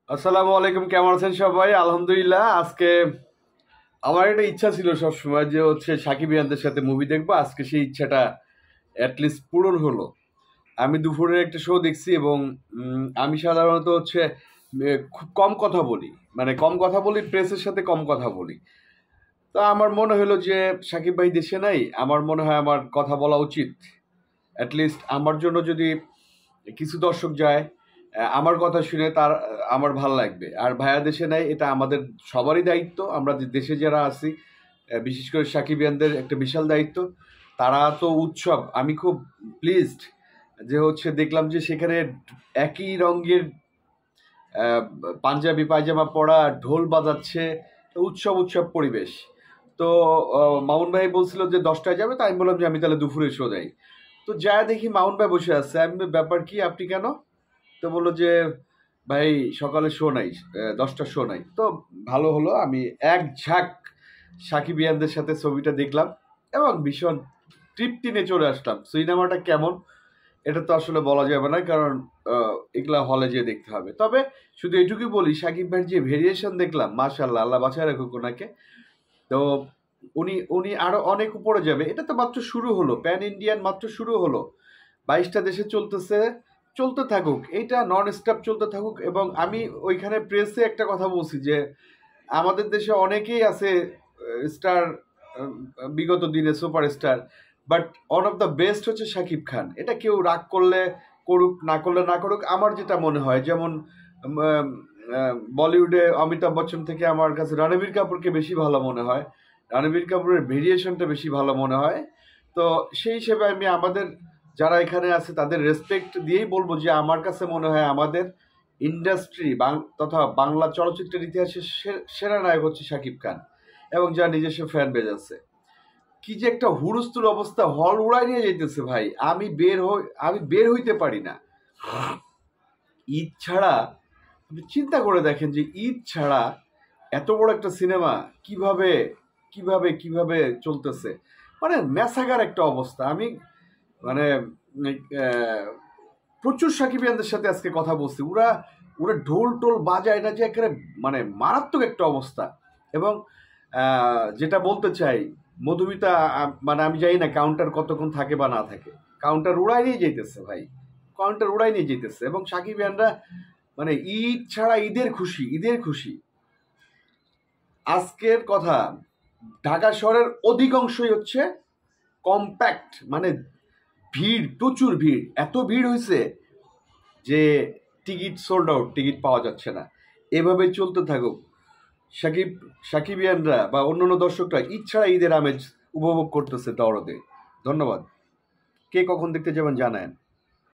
আসসালামু আলাইকুম, কেমন আছেন সবাই? আলহামদুলিল্লাহ। আজকে আমার একটা ইচ্ছা ছিল সব সময় যে সাকিব ইয়ানদের সাথে মুভি দেখবো। আজকে সেই ইচ্ছাটা অ্যাটলিস্ট পূরণ হলো। আমি দুপুরের একটা শো দেখছি এবং আমি সাধারণত খুব কম কথা বলি, মানে কম কথা বলি, প্রেসের সাথে কম কথা বলি। তো আমার মনে হলো যে সাকিব ভাই দেশে নাই, আমার মনে হয় আমার কথা বলা উচিত। অ্যাটলিস্ট আমার জন্য যদি কিছু দর্শক যায়, আমার কথা শুনে আমার ভাল লাগবে। আর ভাইয়া দেশে নাই, এটা আমাদের সবারই দায়িত্ব। আমরা যে দেশে যারা আছি, বিশেষ করে সাকিবিয়ানদের একটা বিশাল দায়িত্ব। তারা তো উৎসব, আমি খুব প্লিজড যে দেখলাম যে সেখানে একই রঙের আহ, পাঞ্জাবি পায়জামা পরা, ঢোল বাজাচ্ছে, উৎসব উৎসব পরিবেশ। তো মামুন ভাই বলছিল যে 10টায় যাবে, তাই আমি বললাম যে আমি তাহলে দুপুরে শো যাই। তো যা দেখি মামুন ভাই বসে আছে, আমি বললাম, ব্যাপার কি, আপনি কেন? তো বললো যে ভাই সকালে শো নাই, 10টার শো নাই। তো ভালো হলো, আমি এক ঝাঁক সাকিবিয়ানদের সাথে ছবিটা দেখলাম এবং ভীষণ তৃপ্তি নিয়ে চলে আসলাম। সিনেমাটা কেমন এটা তো আসলে বলা যাবে না, কারণ এগুলা হলে যেয়ে দেখতে হবে। তবে শুধু এটুকুই বলি, সাকিব ভাইয়ের যে ভেরিয়েশন দেখলাম, মাশাল্লাহ, আল্লাহ বাঁচায় রাখুক ওনাকে। তো উনি উনি আরো অনেক উপরে যাবে। এটা তো মাত্র শুরু হলো, প্যান ইন্ডিয়ান মাত্র শুরু হলো। 22টা দেশে চলতেছে, চলতে থাকুক, এটা নন স্টপ চলতে থাকুক। এবং আমি ওইখানে প্রেসে একটা কথা বলছি যে আমাদের দেশে অনেকেই আছে স্টার, বিগত দিনে superstar, but one of the best হচ্ছে শাকিব খান। এটা কেউ রাগ করলে করুক, না করলে না করুক। আমার যেটা মনে হয়, যেমন বলিউডে অমিতাভ বচ্চন থেকে আমার কাছে রণবীর কাপুরকে বেশি ভালো মনে হয়, রণবীর কাপুরের ভেরিয়েশনটা বেশি ভালো মনে হয়। তো সেই হিসেবে আমি আমাদের যারা এখানে আছে তাদের রেসপেক্ট দিয়েই বলবো যে আমার কাছে মনে হয় আমাদের ইন্ডাস্ট্রি তথা বাংলা চলচ্চিত্রের ইতিহাসে সেরা নায়ক হচ্ছে শাকিব খান, এবং যার নিজস্ব ফ্যান বেজ আছে। কি যে একটা হুড়স্থুল অবস্থা, হল উড়াই নিয়ে যেতেছে ভাই। আমি বের হইতে পারি না। ঈদ ছাড়া আপনি চিন্তা করে দেখেন যে ঈদ ছাড়া এত বড় একটা সিনেমা কিভাবে কিভাবে কিভাবে চলতেছে, মানে ম্যাসাগার একটা অবস্থা। আমি মানে আহ, প্রচুর সাকিবিয়ানদের সাথে আজকে কথা বলছি, ওরা ওরা ঢোল টোল বাজায়, এটা যে একেবারে মানে মারাত্মক একটা অবস্থা। এবং যেটা বলতে চাই, মধুমিতা, মানে আমি জানি না কাউন্টার কতক্ষণ থাকে বা না থাকে, কাউন্টার উড়াই নিয়ে যেতেছে ভাই, কাউন্টার উড়াই নিয়ে যেতেছে। এবং সাকিবিয়ানরা মানে ঈদ ছাড়া ঈদের খুশি, ঈদের খুশি। আজকের কথা, ঢাকা শহরের অধিকাংশই কম্প্যাক্ট, মানে ভিড়, প্রচুর ভিড়, এত ভিড় হয়েছে যে টিকিট সোল্ড আউট, টিকিট পাওয়া যাচ্ছে না। এভাবে চলতে থাকুক। সাকিব সাকিবিয়ানরা বা অন্যান্য দর্শকরা ঈদ ছাড়া ঈদের আমেজ উপভোগ করতেছে দরদে। ধন্যবাদ। কে কখন দেখতে যাবেন জানায়েন।